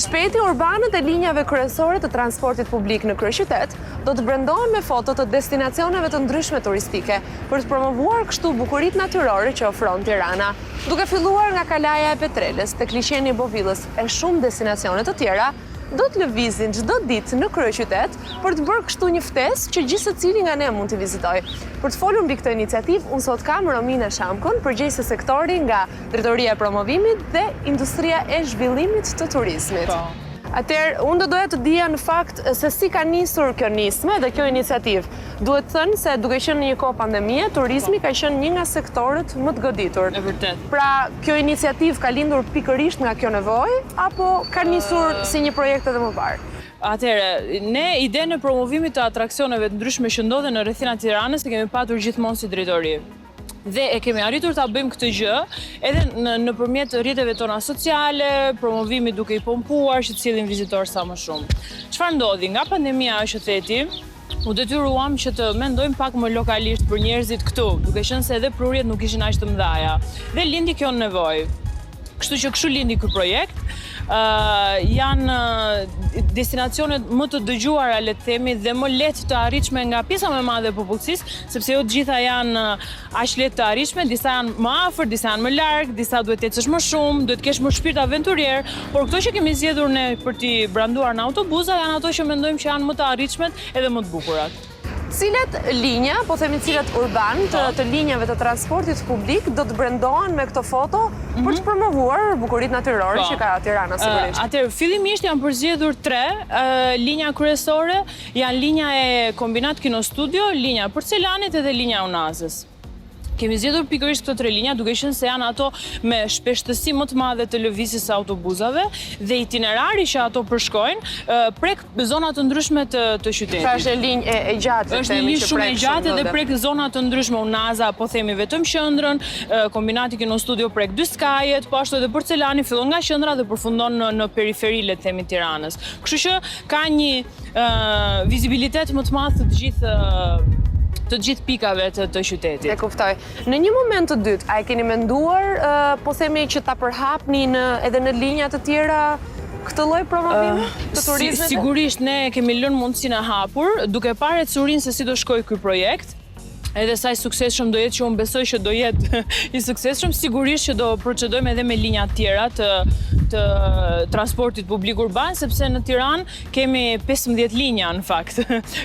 Së shpejti, urbanët e linjave kryesore të transportit publik në kryeqytet do të brendohen me foto të destinacioneve të ndryshme turistike për të promovuar kështu bukuritë natyrore që ofron Tirana. Duke filluar nga Kalaja e Petrelës, tek liçeni i Bovillës e shumë destinacione të tjera, do të lëvizin çdo ditë në kryeqytet për të bërë kështu një ftesë që gjithë secili nga ne mund të vizitojë. Për të folur mbi këtë iniciativë, unë sot kam Romina Shamkun, përgjegjëse sektori nga Drejtoria e Promovimit dhe Industria e Zhvillimit të Turizmit. Atëherë, unë do doja të dija në fakt se si ka nisur kjo nisme dhe kjo iniciativë. Duhet thënë se duke qenë në një kohë pandemie, turizmi ka qenë një nga sektorët më të goditur. E vërtet. Pra, kjo iniciativë ka lindur pikërisht nga kjo nevojë apo ka nisur si një projekt edhe më parë? Atëherë, ne idenë e promovimit të atraksioneve të ndryshme që ndodhen në rrethinat e Tiranës e kemi patur gjithmonë si drejtori. Dhe e kemi arritur ta bëjmë këtë gjë edhe nëpërmjet rrjeteve tona sociale, promovimi duke i pompuar që të sillin vizitorë sa më shumë. Çfarë ndodhi? Nga pandemia është theti, u detyruam që të mendojmë pak më lokalisht për njerëzit këtu, duke qenë se edhe prurjet nuk ishin aq të mëdha. Dhe lindi kjo nevojë. Kështu lindi ky projekt. Janë destinacionet më të dëgjuara, le të themi, dhe më lehtë të arritshme nga pjesa më e madhe e popullsisë, sepse jo të gjitha janë aq lehtë të arritshme, disa janë më afër, disa janë më larg, disa duhet të ecësh më shumë, duhet të kesh më shpirt aventurier, por këto që kemi zgjedhur ne për t'i branduar në autobuza janë ato që mendojmë që janë më të arritshmet edhe më të bukurat. Cilat linja, po themi cilat urban të linjave të transportit publik do të brendohen me këto foto për të promovuar bukuritë natyrore që ka Tirana sigurisht? Atëherë, fillimisht janë përzgjedhur 3 linja kryesore, janë linja e Kombinat Kino Studio, linja e Porcelanit edhe linja e Unazës. Kemi zgjedhur pikërisht këto 3 linja duke qenë se janë ato me shpeshtësi më të madhe të lëvizjes së autobuzave dhe itinerari që ato përshkojnë prek zona të ndryshme të qytetit. Pra është linjë e gjatë. Është një linjë shumë e gjatë dhe prek zona të ndryshme, Unaza, po themi vetëm qendrën, Kombinati Kino Studio prek dy skajet, po ashtu edhe Porcelani fillon nga qendra dhe përfundon në periferi, le të themi, Tiranës. Kështu që ka një vizibilitet më të madh të gjithë pikave të qytetit. E kuptoj. Në një moment të dytë, a e keni menduar, po themi që ta përhapnin edhe në linja të tjera këtë lloj promovimi të turizmit? Sigurisht ne kemi lënë mundësinë e hapur, duke parë ecurinë se si do shkojë ky projekt. Edhe sa i suksesshëm do jetë, që unë besoj që do jetë i suksesshëm, sigurisht që do procedojmë edhe me linja tjera të transportit publik urban, sepse në Tiranë kemi 15 linja në fakt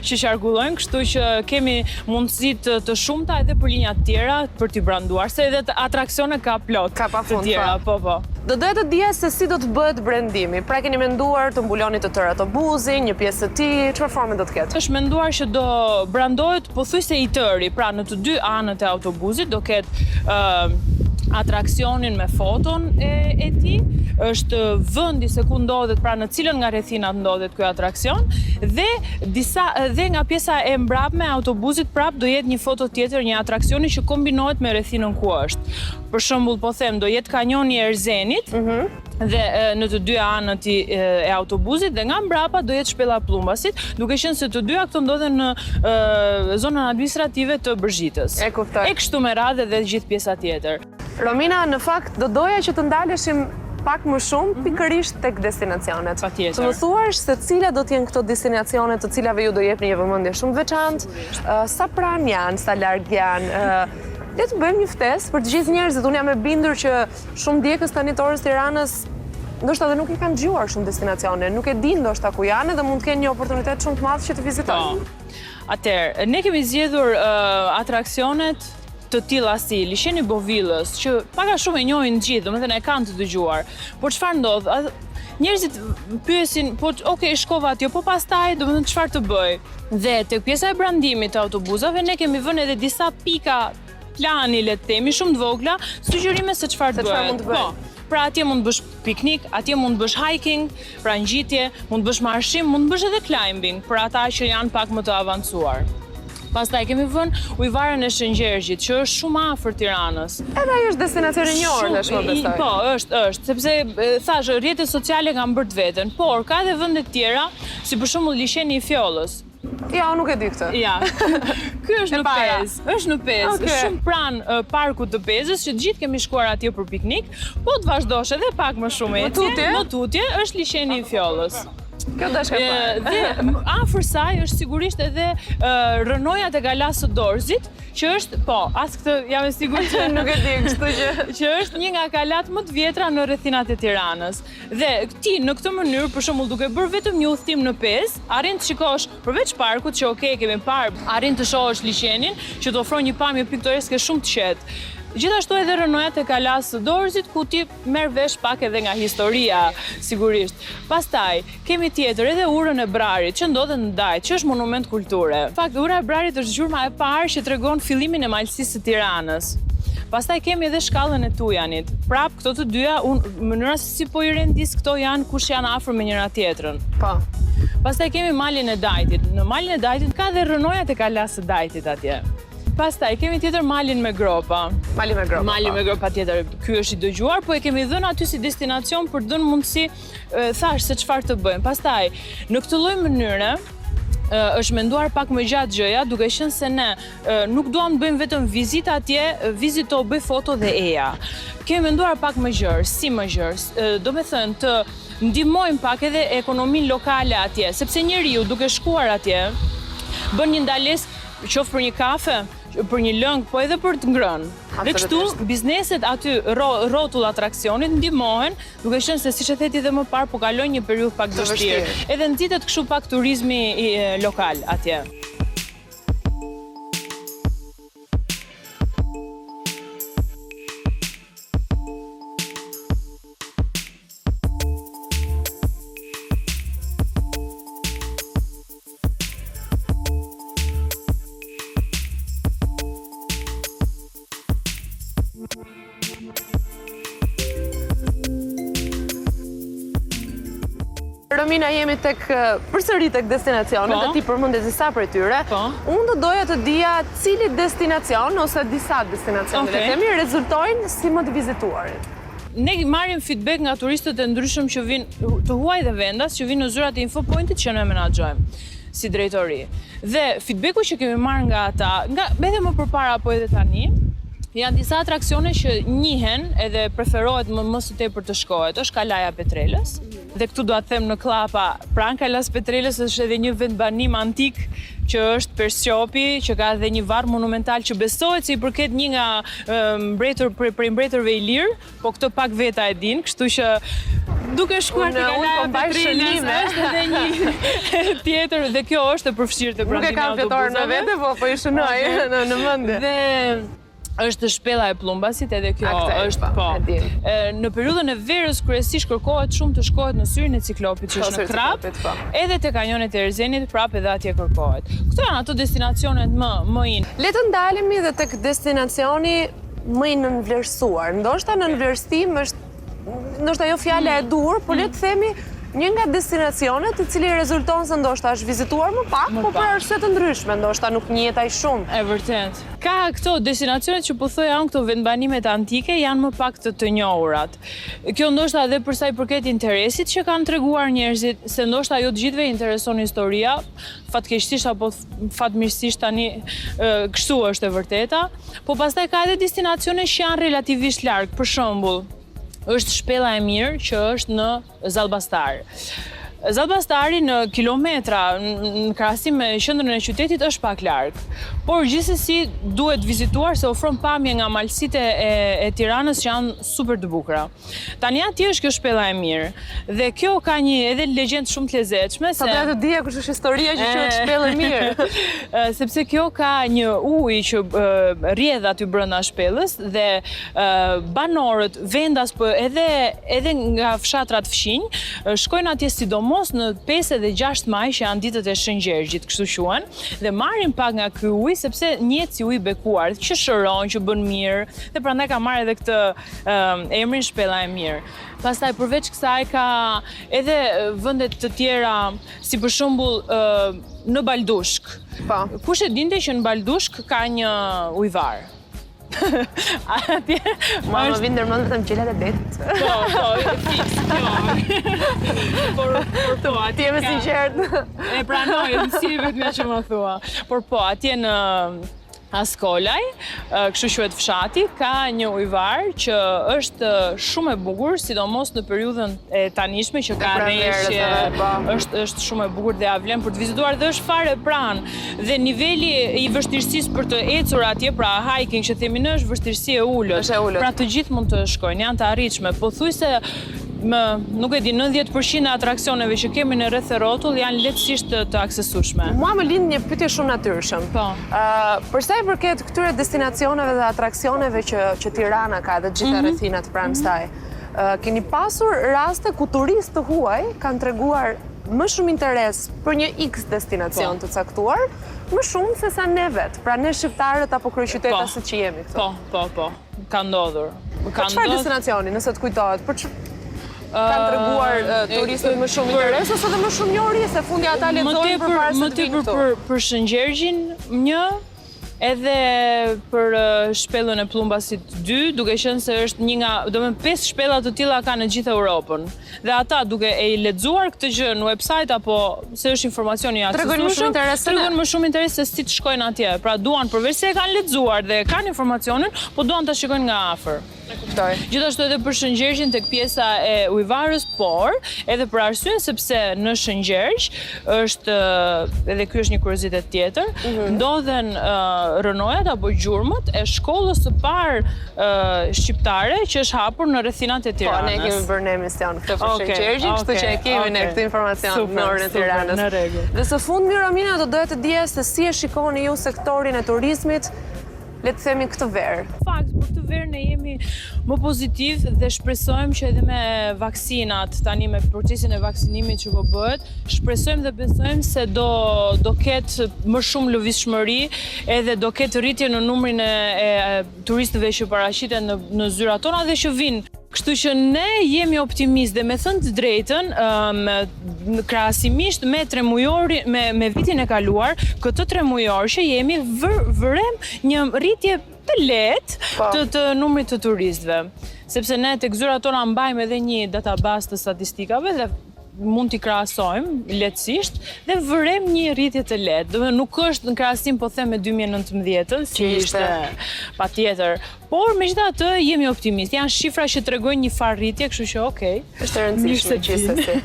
që qarkullojnë, kështu që kemi mundësi të shumta edhe për linja tjera për t'i branduar, se edhe atraksione ka plot të tjera, po. Do doja të dija se si do të bëhet brandimi. Pra keni menduar të mbuloni të tërë autobuzin, një pjesë të tij, çfarë forme do të ketë? Është menduar që do brandohet pothuajse i tëri, pra në të dy anët e autobuzit do ketë atraksionin me foton e tij, është vendi se ku ndodhet, pra në cilën nga rrethinat ndodhet ky atraksion, dhe nga pjesa e mbrapme e autobuzit prap do jetë një foto tjetër, një atraksioni që kombinohet me rrethinën ku është. Për shembull, po them, do jetë kanjoni i Erzenit, dhe në të dy anët e autobuzit, dhe nga mbrapa do jetë shpella Plumbasit, duke qenë se të dyja këto ndodhen në zonën administrative të Bërzhitës. E kuptoj. E kështu me radhë dhe gjithë pjesa tjetër. Romina, në fakt do doja që të ndaleshim pak më shumë pikërisht tek destinacionet. Patjetër. Të më thuash se cilat do të jenë këto destinacione të cilave ju do jepni një vëmendje shumë të veçantë, sa pranë janë, sa larg janë. Le të bëjmë një ftesë për të gjithë njerëzit. Unë jam e bindur që shumë djegës tanitorës Tiranës ndoshta edhe nuk i kanë dëgjuar shumë destinacione, nuk e din ndoshta ku janë dhe mund të kenë një oportunitet shumë të madh që të vizitojnë. Atëherë, ne kemi zgjedhur atraksionet të tilla si liçeni i Bovillës, që pak a shumë e njohin gjithë, domethënë e kanë të dëgjuar. Por çfarë ndodh? Njerëzit pyesin, po okay, shkova atje, po pastaj domethënë çfarë të bëj? Dhe tek pjesa e brandimit të autobuzave ne kemi vënë edhe disa pika plani, le të themi, shumë të vogla, sugjerime se çfarë të bëhet. Po. Pra atje mund të bësh piknik, atje mund të bësh hiking, pra ngjitje, mund të bësh marshim, mund të bësh edhe climbing, për ata që janë pak më të avancuar. Pastaj kemi vënë ujëvarën e Shëngjergjit, që është shumë afër Tiranës. Edhe ai është destinacion i njohur në shumë besoj. Po, është, sepse thash, rrjetet sociale kanë bërë të veten, por ka edhe vende të tjera, si për shembull liçeni i Fjollës. Ja, unë nuk e di këtë. Ja. Ky është në para. Pezë. Është në Pezë. Okej. Është shumë pranë parkut të Pezës, që gjithë kemi shkuar atje për piknik, po të vazhdosh edhe pak më shumë Më tutje? Më tutje është liçeni i Fjollës. Kjo do shka parë. Dhe afër saj është sigurisht edhe rënoja te Galasë së Dorzit, që është, po, as këtë jam e sigurt që Nuk e di, kështu që është një nga kalat më të vjetra në rrethinat e Tiranës. Dhe ti në këtë mënyrë, për shembull, duke bërë vetëm një udhëtim në Pezë, arrin të shikosh përveç parkut, që okay, kemi parë, arrin të shohësh liçenin, që të ofron një pamje piktoreske shumë të qetë. Gjithashtu edhe rënojat e Kalasë së Dorzit, ku ti merr vesh pak edhe nga historia, sigurisht. Pastaj, kemi tjetër edhe Urën e Brarit, që ndodhet në Dajt, që është monument kulture. Në fakt, Ura e Brarit është gjurma e parë që tregon fillimin e malësisë së Tiranës. Pastaj kemi edhe shkallën e Tujanit. Prap, këto të dyja, mënyra se si po i rendis këto janë kush janë afër me njëra tjetrën. Po. Pastaj kemi malin e Dajtit. Në malin e Dajtit ka dhe rënojat e Kalasë së Dajtit atje. Pastaj kemi tjetër malin me gropa. Mali me gropa. Mali me gropa tjetër. Ky është i dëgjuar, po e kemi dhënë aty si destinacion për të dhënë mundësi thash se çfarë të bëjmë. Pastaj, në këtë lloj mënyre është menduar pak më gjatë gjëja, duke qenë se ne nuk duam të bëjmë vetëm vizitë atje, vizito, bëj foto dhe eja. Kemi menduar pak më gjerë, si më gjerë, do me thënë të ndihmojmë pak edhe ekonominë lokale atje, sepse njeriu duke shkuar atje bën një ndalesë qoftë për një kafe, për një lëng, po edhe për të ngrënë. Dhe kështu, bizneset aty rrotull atraksionit ndihmohen, duke qenë se siç e theti edhe më parë, po kalojnë një periudhë pak vështirë. Edhe nxitet kështu pak turizmi lokal atje. Romina, jemi përsëri tek destinacionet, Po. dhe ti përmendë disa prej tyre. Po. Unë do doja të dija cili destinacion ose disa destinacione le Okej. themi rezultojnë si më të vizituarit. Ne marrim feedback nga turistët e ndryshëm që vinë të huaj dhe vendas, që vinë në zyrat e infopointit që ne menaxhojmë si drejtori. Dhe feedbacku që kemi marrë nga ata, edhe më përpara apo edhe tani, janë disa atraksione që njihen edhe preferohet më së tepër të shkohet. Është Kalaja Petrelës. Dhe këtu do të them në Klapa, pranë Kalas Petrelës është edhe një vendbanim antik që është Persqopi, që ka edhe një varr monumental që besohet se i përket një nga prej mbretërve i lirë, po këtë pak veta e din, kështu që duke shkuar te Kalaja Petrelës është edhe një tjetër dhe kjo është e përfshirë te Nuk e prandimi kam fjetorën në vete, po i shënoj në mendje. Dhe është shpella e Plumbasit, edhe kjo është po. Në periudhën e verës kryesisht kërkohet shumë të shkohet në syrin e Ciklopit, që është në Krap, edhe te kanjonet e Erzenit, prap edhe atje kërkohet. Këto janë ato destinacionet më in. Le të ndalemi dhe tek destinacioni më i nënvlerësuar. Ndoshta nënvlerësim është ndoshta jo fjala e dur, por le të themi një nga destinacionet i cili rezulton se ndoshta është vizituar më pak, po për arsye të ndryshme, ndoshta nuk njihet aq shumë. E vërtet. Ka këto destinacionet që po thoja unë, këto vendbanimet antike janë më pak të njohurat. Kjo ndoshta edhe për sa i përket interesit që kanë treguar njerëzit, se ndoshta jo të gjithëve intereson historia, fatkeqësisht apo fatmirësisht tani kështu është e vërteta, po pastaj ka edhe destinacione që janë relativisht larg, për shembull, është Shpella e Mirë që është në Zallbastar. Zallbastari në kilometra, në krahasim me qendrën e qytetit, është pak larg. Por gjithsesi duhet vizituar se ofron pamje nga malësitë e Tiranës që janë super të bukura. Tani atje është kjo Shpella e Mirë. Dhe kjo ka një edhe legjendë shumë të lezetshme. Sa të dija kush është historia që quhet Shpellë e Mirë. Sepse kjo ka një ujë që rrjedh aty brenda shpellës dhe banorët, vendas, po edhe nga fshatrat fqinj, shkojnë atje sidomos në 5 dhe 6 maj, që janë ditët e Shëngjergjit, kështu quhen, dhe marrin pak nga ky ujë sepse njihet si ujë bekuar, që shëron, që bën mirë, dhe prandaj ka marrë edhe këtë emrin Shpella e Mirë. Pastaj përveç kësaj ka edhe vende të tjera, si për shembull në Baldushk. Po. Kush e dinte që në Baldushk ka një ujvar? Atje Ma më vinë ndërmend vetëm gjelat e detit. fiks, kjo. Por Ti je me sinqert. e pranoj, si vetëm që më thua. Por po, atje në Askolaj, kështu quhet fshati, ka një ujvar që është shumë e bukur, sidomos në periudhën e tanishme që ka rreshje, është shumë e bukur dhe ja vlen për të vizituar dhe është fare pranë. Dhe niveli i vështirësisë për të ecur atje, pra hiking që themi ne, është vështirësi e ulët. Është e ulët. Pra të gjithë mund të shkojnë, janë të arritshme. Pothuajse nuk e di, 90% e atraksioneve që kemi në rreth e rrotull janë lehtësisht të aksesueshme. Mua më lind një pyetje shumë natyrshëm. Po. Për sa i përket këtyre destinacioneve dhe atraksioneve që Tirana ka dhe gjitha rrethinat pranë saj, keni pasur raste ku turistë huaj kanë treguar më shumë interes për një X destinacion të caktuar, më shumë se sa ne vetë, pra ne shqiptarët apo kryeqytetasit që jemi këtu. Po. Ka ndodhur. Për çfarë destinacioni, nëse të kujtohet? Kanë treguar turistët më shumë interes ose dhe më shumë njohuri se fundi ata lexojnë përpara se të vinë këtu? Për Shëngjergjin edhe për shpellën e Plumbasit 2, duke qenë se është një nga, domethënë 5 shpella të tilla ka në gjithë Europën. Dhe ata duke e lexuar këtë gjë në website apo se është informacioni i aksesueshëm, tregon më shumë interes se si të shkojnë atje. Pra duan përveç se e kanë lexuar dhe kanë informacionin, po duan ta shikojnë nga afër. Gjithashtu edhe për Shëngjergjin tek pjesa e ujvarës, por edhe për arsyen sepse në Shëngjergj është edhe ky është një kuriozitet tjetër, ndodhen rënojat apo gjurmët e shkollës së parë shqiptare që është hapur në rrethinat e Tiranës. Po, ne kemi bërë një emision këtë për Shëngjergjin, kështu që e kemi ne këtë informacion në orën e Tiranës. Në rregull. Dhe së fundmi, Romina, do doja të dija se si e shikoni ju sektorin e turizmit, le të themi këtë verë. Fakt, për të verë ne jemi më pozitiv dhe shpresojmë që edhe me vaksinat, tani me procesin e vaksinimit që po bëhet, shpresojmë dhe besojmë se do ketë më shumë lëvizshmëri, edhe do ketë rritje në numrin e turistëve që paraqiten në zyrat tona dhe që vinë. Kështu që ne jemi optimist dhe me thënë të drejtën, krahasimisht me me vitin e kaluar, këtë 3 mujor që jemi vërem një rritje të lehtë të numrit të turistëve. Sepse ne tek zyrat tona mbajmë edhe një database të statistikave dhe mund t'i krahasojmë lehtësisht dhe vërem një rritje të lehtë. Domethënë nuk është në krahasim po them me 2019-ën, si ishte patjetër. Por megjithatë jemi optimist. Janë shifra që tregojnë një farë rritje, kështu që okej. Është e rëndësishme gjithsesi.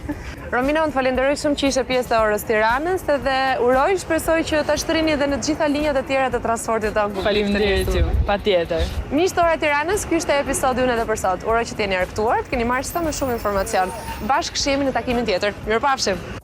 Romina, unë falenderoj shumë që ishe pjesë e orës Tiranës dhe shpresoj që ta shtrini edhe në të gjitha linjat e tjera të transportit tonë publik. Faleminderit ju, patjetër. Miqtë Ora Tiranës, ky ishte episodi unë edhe për sot. Uroj që t'jeni argëtuar, të keni marrë sa më shumë informacion. Bashkë jemi në takimin tjetër. Mirupafshim.